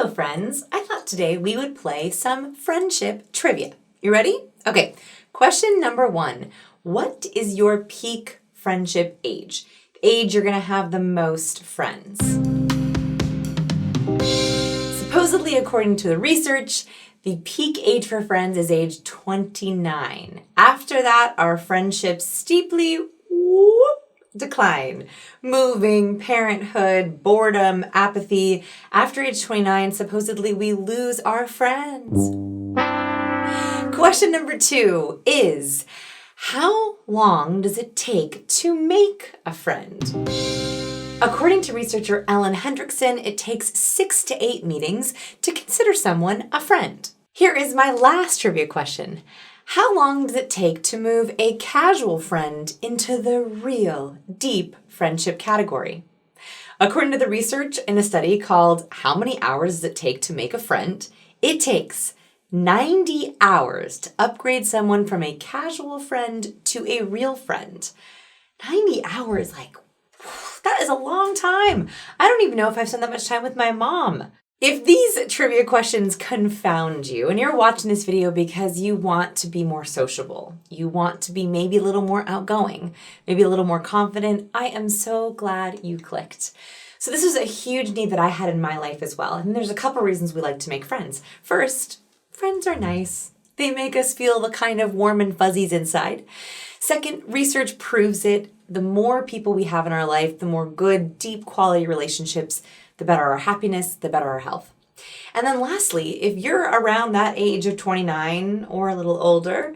Hello friends, I thought today we would play some friendship trivia. You ready? Okay, question number 1. What is your peak friendship age? The age you're gonna have the most friends. Supposedly, according to the research, the peak age for friends is age 29. After that, our friendships steeply decline. Moving, parenthood, boredom, apathy. After age 29, supposedly we lose our friends. Question number 2 is, how long does it take to make a friend? According to researcher Ellen Hendrickson, it takes 6 to 8 meetings to consider someone a friend. Here is my last trivia question. How long does it take to move a casual friend into the real, deep friendship category? According to the research in a study called How Many Hours Does It Take to Make a Friend? It takes 90 hours to upgrade someone from a casual friend to a real friend. 90 hours, that is a long time. I don't even know if I've spent that much time with my mom. If these trivia questions confound you and you're watching this video because you want to be more sociable, you want to be maybe a little more outgoing, maybe a little more confident, I am so glad you clicked. So this was a huge need that I had in my life as well. And there's a couple reasons we like to make friends. First, friends are nice. They make us feel the kind of warm and fuzzies inside. Second, research proves it. The more people we have in our life, the more good, deep quality relationships, the better our happiness, the better our health. And then lastly, if you're around that age of 29 or a little older,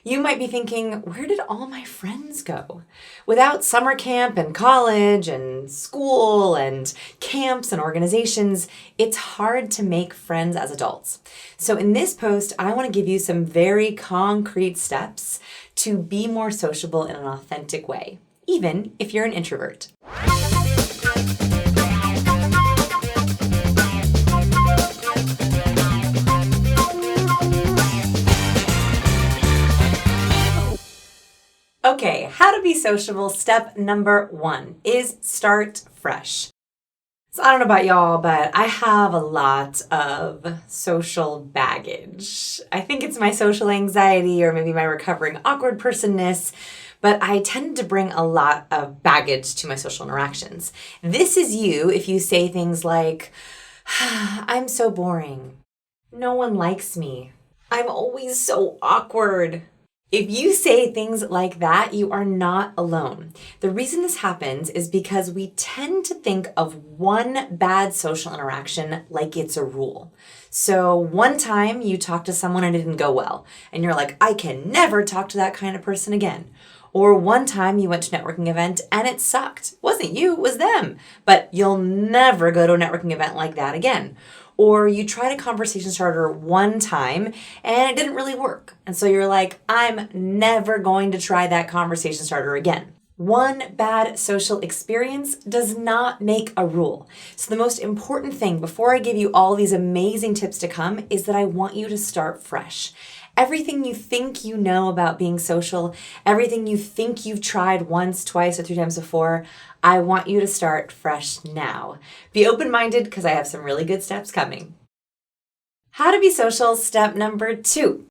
you might be thinking, where did all my friends go? Without summer camp and college and school and camps and organizations, it's hard to make friends as adults. So in this post, I want to give you some very concrete steps to be more sociable in an authentic way, even if you're an introvert. Okay, how to be sociable. Step number 1 is start fresh. So I don't know about y'all, but I have a lot of social baggage. I think it's my social anxiety or maybe my recovering awkward personness, but I tend to bring a lot of baggage to my social interactions. This is you if you say things like, I'm so boring. No one likes me. I'm always so awkward. If you say things like that, you are not alone. The reason this happens is because we tend to think of one bad social interaction like it's a rule. So one time you talked to someone and it didn't go well, and you're like, I can never talk to that kind of person again. Or one time you went to a networking event and it sucked. It wasn't you, it was them. But you'll never go to a networking event like that again. Or you tried a conversation starter one time and it didn't really work. And so you're like, I'm never going to try that conversation starter again. One bad social experience does not make a rule. So the most important thing before I give you all these amazing tips to come is that I want you to start fresh. Everything you think you know about being social, everything you think you've tried once, twice, or 3 times before, I want you to start fresh now. Be open-minded because I have some really good steps coming. How to be social, step number 2.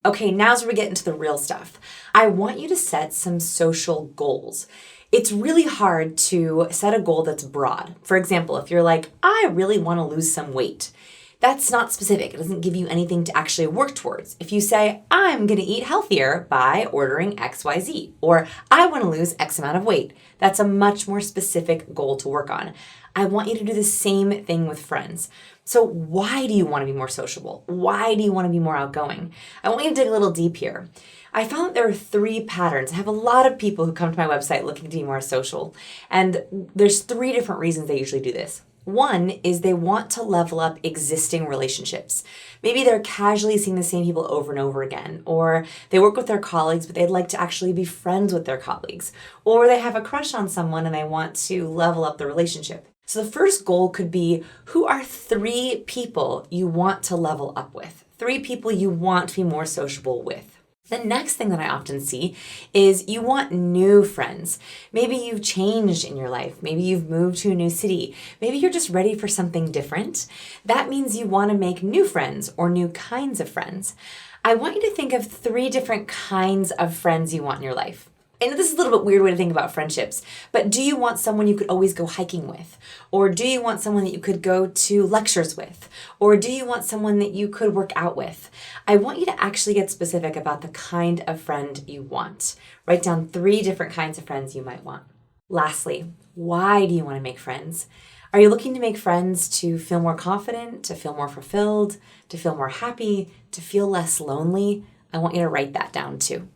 Okay, now's where we get into the real stuff. I want you to set some social goals. It's really hard to set a goal that's broad. For example, if you're like, I really want to lose some weight. That's not specific. It doesn't give you anything to actually work towards. If you say, I'm going to eat healthier by ordering XYZ, or I want to lose X amount of weight, that's a much more specific goal to work on. I want you to do the same thing with friends. So why do you want to be more sociable? Why do you want to be more outgoing? I want you to dig a little deep here. I found that there are 3 patterns. I have a lot of people who come to my website looking to be more social, and there's 3 different reasons they usually do this. One is they want to level up existing relationships. Maybe they're casually seeing the same people over and over again, or they work with their colleagues, but they'd like to actually be friends with their colleagues, or they have a crush on someone and they want to level up the relationship. So the first goal could be, who are 3 people you want to level up with? 3 people you want to be more sociable with. The next thing that I often see is you want new friends. Maybe you've changed in your life. Maybe you've moved to a new city. Maybe you're just ready for something different. That means you want to make new friends or new kinds of friends. I want you to think of 3 different kinds of friends you want in your life. I know this is a little bit weird way to think about friendships, but do you want someone you could always go hiking with? Or do you want someone that you could go to lectures with? Or do you want someone that you could work out with? I want you to actually get specific about the kind of friend you want. Write down 3 different kinds of friends you might want. Lastly, why do you want to make friends? Are you looking to make friends to feel more confident, to feel more fulfilled, to feel more happy, to feel less lonely? I want you to write that down too.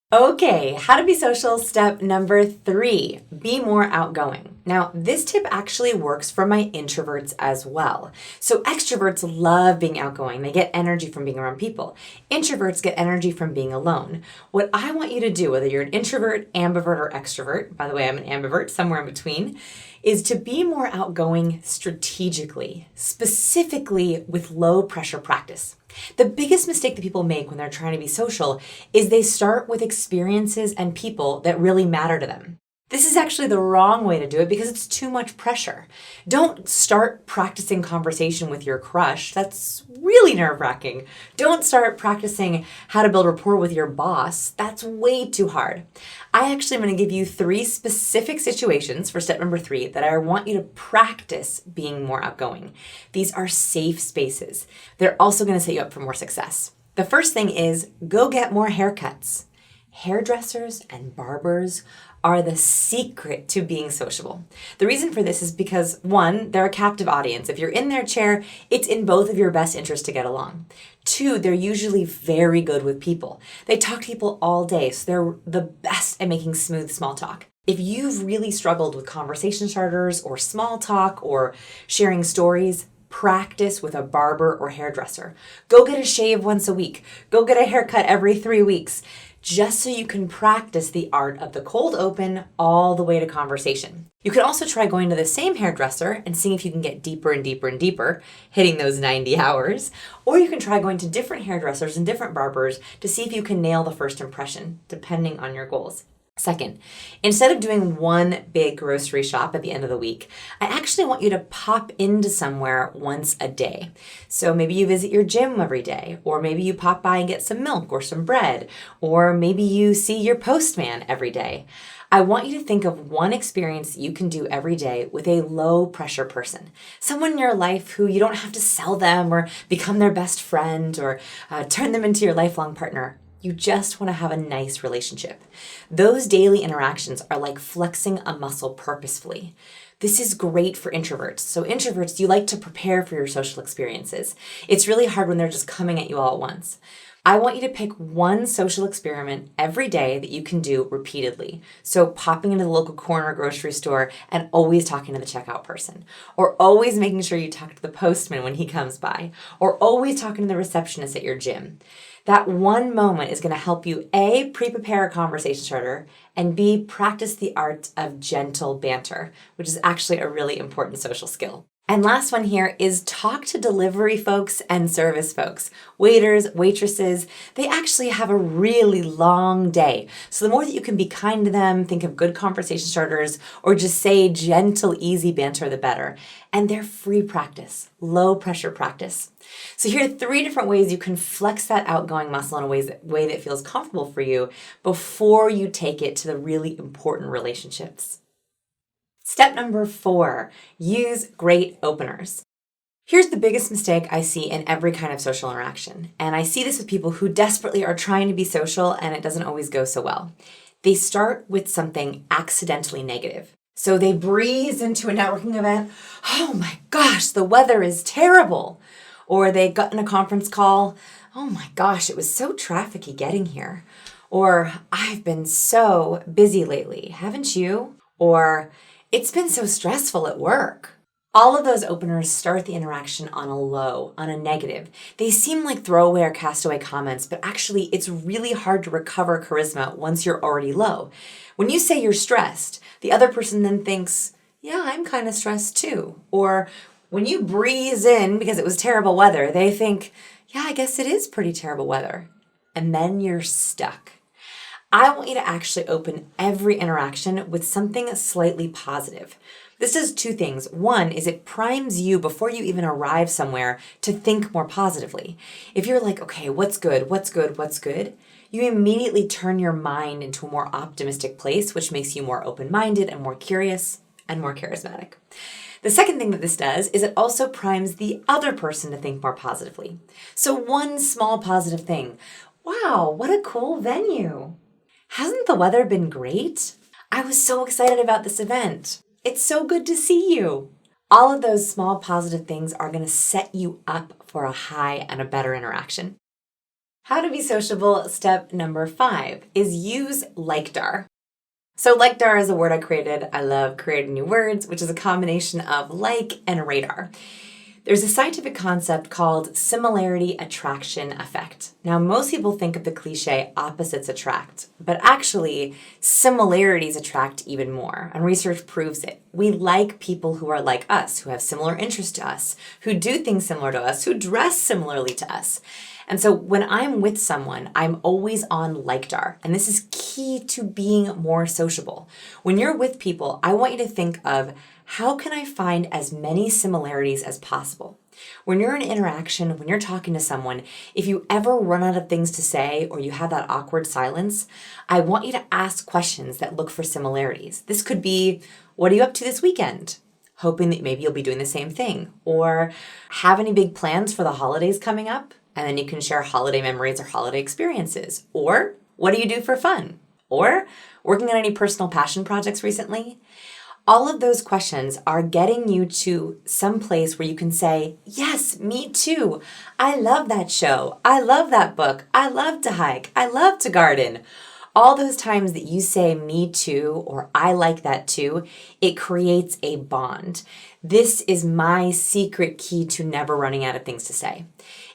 Okay, how to be social step number 3, be more outgoing. Now, this tip actually works for my introverts as well. So extroverts love being outgoing. They get energy from being around people. Introverts get energy from being alone. What I want you to do, whether you're an introvert, ambivert, or extrovert, by the way, I'm an ambivert, somewhere in between, is to be more outgoing strategically, specifically with low pressure practice. The biggest mistake that people make when they're trying to be social is they start with experiences and people that really matter to them. This is actually the wrong way to do it because it's too much pressure. Don't start practicing conversation with your crush. That's really nerve-wracking. Don't start practicing how to build rapport with your boss. That's way too hard. I actually am going to give you 3 specific situations for step number 3 that I want you to practice being more outgoing. These are safe spaces. They're also going to set you up for more success. The first thing is go get more haircuts. Hairdressers and barbers are the secret to being sociable. The reason for this is because 1, they're a captive audience. If you're in their chair, it's in both of your best interests to get along. 2, they're usually very good with people. They talk to people all day, so they're the best at making smooth small talk. If you've really struggled with conversation starters or small talk or sharing stories, practice with a barber or hairdresser. Go get a shave once a week. Go get a haircut every 3 weeks. Just so you can practice the art of the cold open all the way to conversation. You could also try going to the same hairdresser and seeing if you can get deeper and deeper and deeper, hitting those 90 hours. Or you can try going to different hairdressers and different barbers to see if you can nail the first impression, depending on your goals. Second, instead of doing one big grocery shop at the end of the week, I actually want you to pop into somewhere once a day. So maybe you visit your gym every day, or maybe you pop by and get some milk or some bread, or maybe you see your postman every day. I want you to think of one experience you can do every day with a low pressure person. Someone in your life who you don't have to sell them or become their best friend or turn them into your lifelong partner. You just want to have a nice relationship. Those daily interactions are like flexing a muscle purposefully. This is great for introverts. So introverts, you like to prepare for your social experiences. It's really hard when they're just coming at you all at once. I want you to pick one social experiment every day that you can do repeatedly. So popping into the local corner grocery store and always talking to the checkout person, or always making sure you talk to the postman when he comes by, or always talking to the receptionist at your gym. That one moment is going to help you A, pre-prepare a conversation starter, and B, practice the art of gentle banter, which is actually a really important social skill. And last one here is talk to delivery folks and service folks. Waiters, waitresses, they actually have a really long day. So the more that you can be kind to them, think of good conversation starters, or just say gentle, easy banter, the better. And they're free practice, low pressure practice. So here are 3 different ways you can flex that outgoing muscle in a way that feels comfortable for you before you take it to the really important relationships. Step number 4, use great openers. Here's the biggest mistake I see in every kind of social interaction, and I see this with people who desperately are trying to be social and it doesn't always go so well. They start with something accidentally negative. So they breeze into a networking event, oh my gosh, the weather is terrible. Or they got in a conference call, oh my gosh, it was so trafficy getting here. Or I've been so busy lately, haven't you? Or it's been so stressful at work. All of those openers start the interaction on a low, on a negative. They seem like throwaway or castaway comments, but actually it's really hard to recover charisma once you're already low. When you say you're stressed, the other person then thinks, yeah, I'm kind of stressed too. Or when you breeze in because it was terrible weather, they think, yeah, I guess it is pretty terrible weather. and then you're stuck. I want you to actually open every interaction with something slightly positive. This does two things. One is it primes you before you even arrive somewhere to think more positively. If you're like, okay, what's good, what's good, what's good? You immediately turn your mind into a more optimistic place, which makes you more open-minded and more curious and more charismatic. The second thing that this does is it also primes the other person to think more positively. So one small positive thing. Wow, what a cool venue. Hasn't the weather been great? I was so excited about this event. It's so good to see you. All of those small positive things are going to set you up for a high and a better interaction. How to be sociable, step number 5 is use LikeDAR. So LikeDAR is a word I created. I love creating new words, which is a combination of like and radar. There's a scientific concept called similarity attraction effect. Now, most people think of the cliche opposites attract, but actually similarities attract even more, and research proves it. We like people who are like us, who have similar interests to us, who do things similar to us, who dress similarly to us. And so when I'm with someone, I'm always on LikeDAR, and this is key to being more sociable. When you're with people, I want you to think of how can I find as many similarities as possible? When you're in interaction, when you're talking to someone, if you ever run out of things to say or you have that awkward silence, I want you to ask questions that look for similarities. This could be, what are you up to this weekend? Hoping that maybe you'll be doing the same thing. Or have any big plans for the holidays coming up? And then you can share holiday memories or holiday experiences. Or what do you do for fun? Or working on any personal passion projects recently? All of those questions are getting you to some place where you can say, yes, me too. I love that show. I love that book. I love to hike. I love to garden. All those times that you say me too or I like that too, it creates a bond. This is my secret key to never running out of things to say.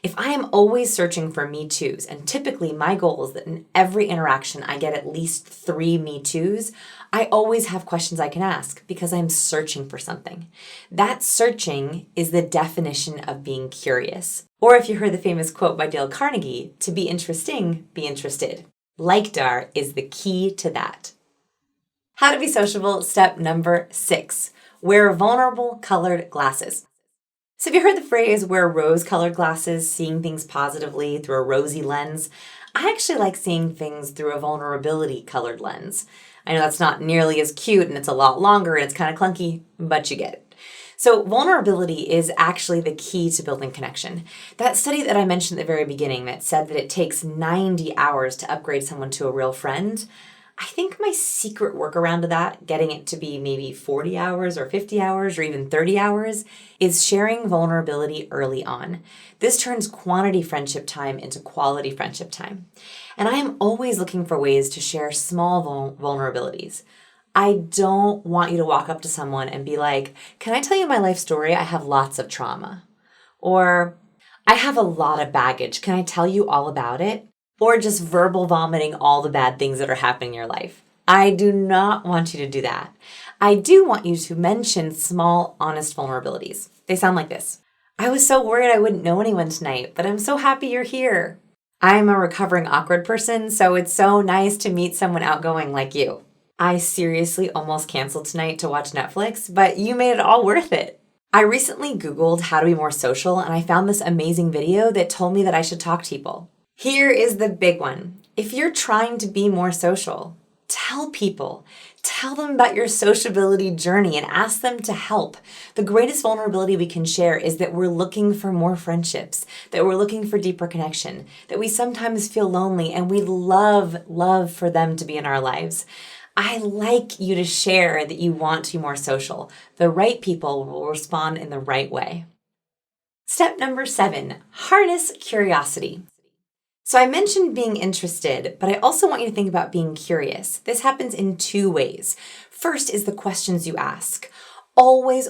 If I am always searching for me toos, and typically my goal is that in every interaction I get at least 3 me toos, I always have questions I can ask because I'm searching for something. That searching is the definition of being curious. Or if you heard the famous quote by Dale Carnegie, to be interesting, be interested. LikeDAR is the key to that. How to be sociable, step number 6. Wear vulnerable colored glasses. So have you heard the phrase wear rose-colored glasses, seeing things positively through a rosy lens? I actually like seeing things through a vulnerability-colored lens. I know that's not nearly as cute and it's a lot longer and it's kind of clunky, but you get it. So vulnerability is actually the key to building connection. That study that I mentioned at the very beginning that said that it takes 90 hours to upgrade someone to a real friend, I think my secret workaround to that, getting it to be maybe 40 hours or 50 hours or even 30 hours, is sharing vulnerability early on. This turns quantity friendship time into quality friendship time. And I am always looking for ways to share small vulnerabilities. I don't want you to walk up to someone and be like, can I tell you my life story? I have lots of trauma. Or I have a lot of baggage. Can I tell you all about it? Or just verbal vomiting all the bad things that are happening in your life. I do not want you to do that. I do want you to mention small, honest vulnerabilities. They sound like this. I was so worried I wouldn't know anyone tonight, but I'm so happy you're here. I'm a recovering awkward person, so it's so nice to meet someone outgoing like you. I seriously almost canceled tonight to watch Netflix, but you made it all worth it. I recently Googled how to be more social, and I found this amazing video that told me that I should talk to people. Here is the big one. If you're trying to be more social, tell people. Tell them about your sociability journey and ask them to help. The greatest vulnerability we can share is that we're looking for more friendships, that we're looking for deeper connection, that we sometimes feel lonely and we love for them to be in our lives. I like you to share that you want to be more social. The right people will respond in the right way. Step number 7, harness curiosity. So I mentioned being interested, but I also want you to think about being curious. This happens in 2 ways. First is the questions you ask. Always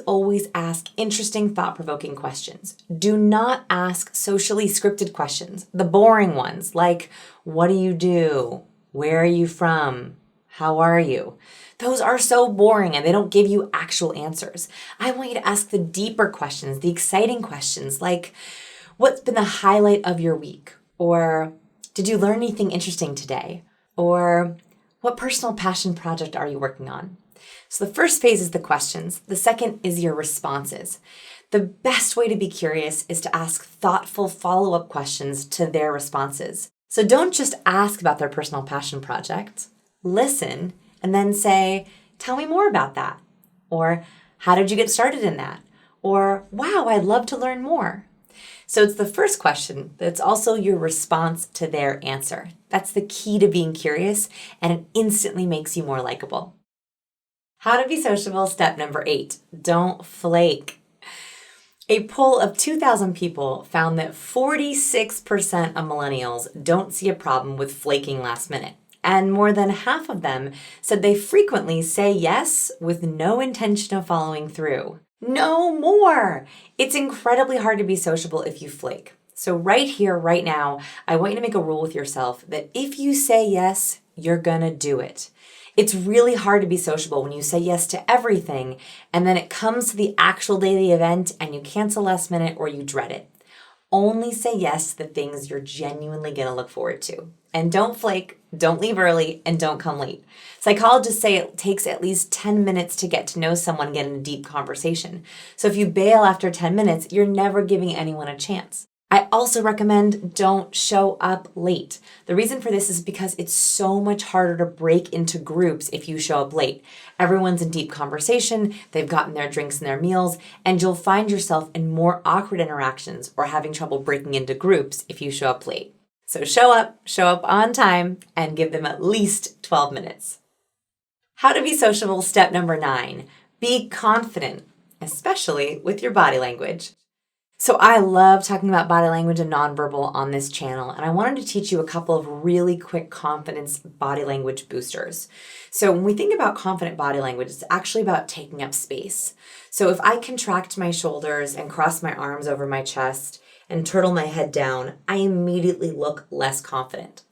ask interesting, thought-provoking questions. Do not ask socially scripted questions, the boring ones like, what do you do? Where are you from? How are you? Those are so boring and they don't give you actual answers. I want you to ask the deeper questions, the exciting questions like, what's been the highlight of your week? Or Did you learn anything interesting today? Or what personal passion project are you working on? So the first phase is the questions. The second is your responses. The best way to be curious is to ask thoughtful follow-up questions to their responses. So don't just ask about their personal passion project. Listen and then say, tell me more about that. Or how did you get started in that? Or wow, I'd love to learn more. So it's the first question, but it's also your response to their answer. That's the key to being curious, and it instantly makes you more likable. How to be sociable, step number 8, don't flake. A poll of 2,000 people found that 46% of millennials don't see a problem with flaking last minute. And more than half of them said they frequently say yes with no intention of following through. No more! It's incredibly hard to be sociable if you flake. So right here, right now, I want you to make a rule with yourself that if you say yes, you're gonna do it. It's really hard to be sociable when you say yes to everything and then it comes to the actual day of the event and you cancel last minute or you dread it. Only say yes to the things you're genuinely gonna look forward to. And don't flake, don't leave early, and don't come late. Psychologists say it takes at least 10 minutes to get to know someone, get in a deep conversation. So if you bail after 10 minutes, you're never giving anyone a chance. I also recommend don't show up late. The reason for this is because it's so much harder to break into groups if you show up late. Everyone's in deep conversation, they've gotten their drinks and their meals, and you'll find yourself in more awkward interactions or having trouble breaking into groups if you show up late. So show up on time, and give them at least 12 minutes. How to be sociable, step number 9. Be confident, especially with your body language. So I love talking about body language and nonverbal on this channel, and I wanted to teach you a couple of really quick confidence body language boosters. So when we think about confident body language, it's actually about taking up space. So if I contract my shoulders and cross my arms over my chest and turtle my head down, I immediately look less confident.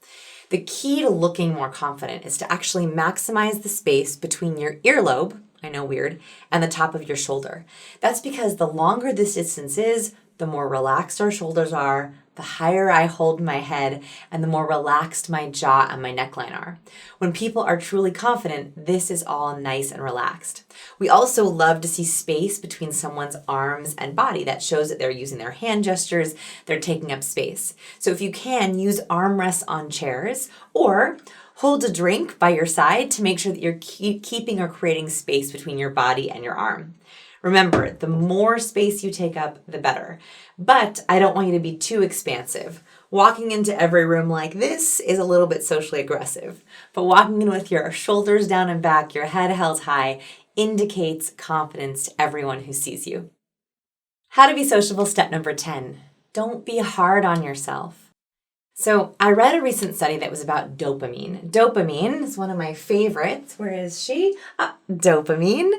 The key to looking more confident is to actually maximize the space between your earlobe, I know, weird, and the top of your shoulder. That's because the longer this distance is, the more relaxed our shoulders are, the higher I hold my head, and the more relaxed my jaw and my neckline are. When people are truly confident, this is all nice and relaxed. We also love to see space between someone's arms and body. That shows that they're using their hand gestures, they're taking up space. So if you can, use armrests on chairs or hold a drink by your side to make sure that you're keeping or creating space between your body and your arm. Remember, the more space you take up, the better. But I don't want you to be too expansive. Walking into every room like this is a little bit socially aggressive. But walking in with your shoulders down and back, your head held high, indicates confidence to everyone who sees you. How to be sociable, step number 10. Don't be hard on yourself. So I read a recent study that was about dopamine. Dopamine is one of my favorites. Where is she? Dopamine.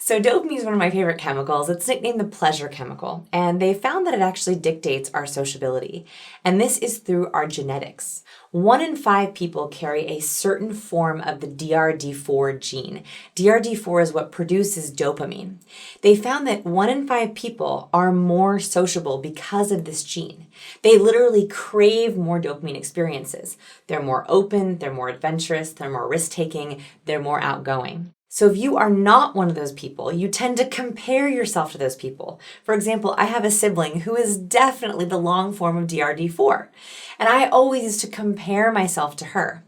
So dopamine is one of my favorite chemicals. It's nicknamed the pleasure chemical. And they found that it actually dictates our sociability. And this is through our genetics. 1 in 5 people carry a certain form of the DRD4 gene. DRD4 is what produces dopamine. They found that 1 in 5 people are more sociable because of this gene. They literally crave more dopamine experiences. They're more open, they're more adventurous, they're more risk-taking, they're more outgoing. So if you are not one of those people, you tend to compare yourself to those people. For example, I have a sibling who is definitely the long form of DRD4, and I always used to compare myself to her.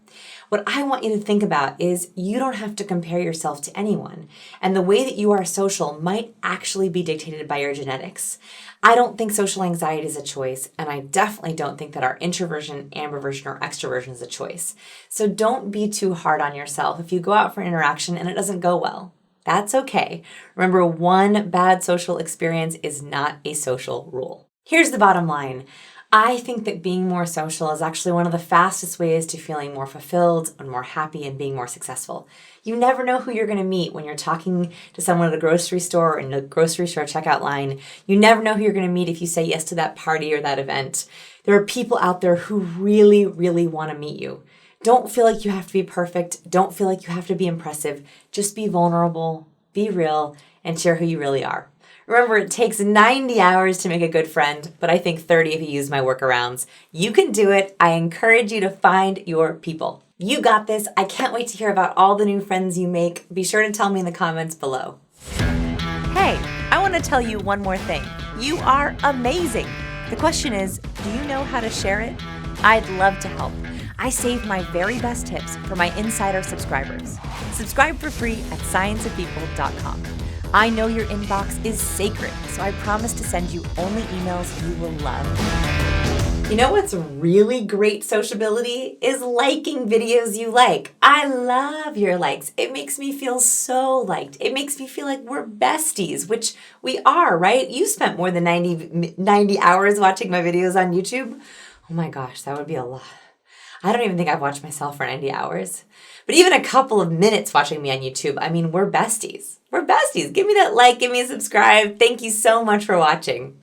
What I want you to think about is you don't have to compare yourself to anyone, and the way that you are social might actually be dictated by your genetics. I don't think social anxiety is a choice, and I definitely don't think that our introversion, ambiversion, or extroversion is a choice. So don't be too hard on yourself if you go out for an interaction and it doesn't go well. That's okay. Remember, one bad social experience is not a social rule. Here's the bottom line. I think that being more social is actually one of the fastest ways to feeling more fulfilled and more happy and being more successful. You never know who you're going to meet when you're talking to someone at a grocery store or in the grocery store checkout line. You never know who you're going to meet if you say yes to that party or that event. There are people out there who really, really want to meet you. Don't feel like you have to be perfect. Don't feel like you have to be impressive. Just be vulnerable, be real, and share who you really are. Remember, it takes 90 hours to make a good friend, but I think 30 if you use my workarounds. You can do it. I encourage you to find your people. You got this. I can't wait to hear about all the new friends you make. Be sure to tell me in the comments below. Hey, I want to tell you one more thing. You are amazing. The question is, do you know how to share it? I'd love to help. I save my very best tips for my insider subscribers. Subscribe for free at scienceofpeople.com. I know your inbox is sacred, so I promise to send you only emails you will love. You know what's really great sociability is liking videos you like. I love your likes. It makes me feel so liked. It makes me feel like we're besties, which we are, right? You spent more than 90 hours watching my videos on YouTube. Oh my gosh, that would be a lot. I don't even think I've watched myself for 90 hours. But even a couple of minutes watching me on YouTube, I mean, we're besties. We're besties. Give me that like, give me a subscribe. Thank you so much for watching.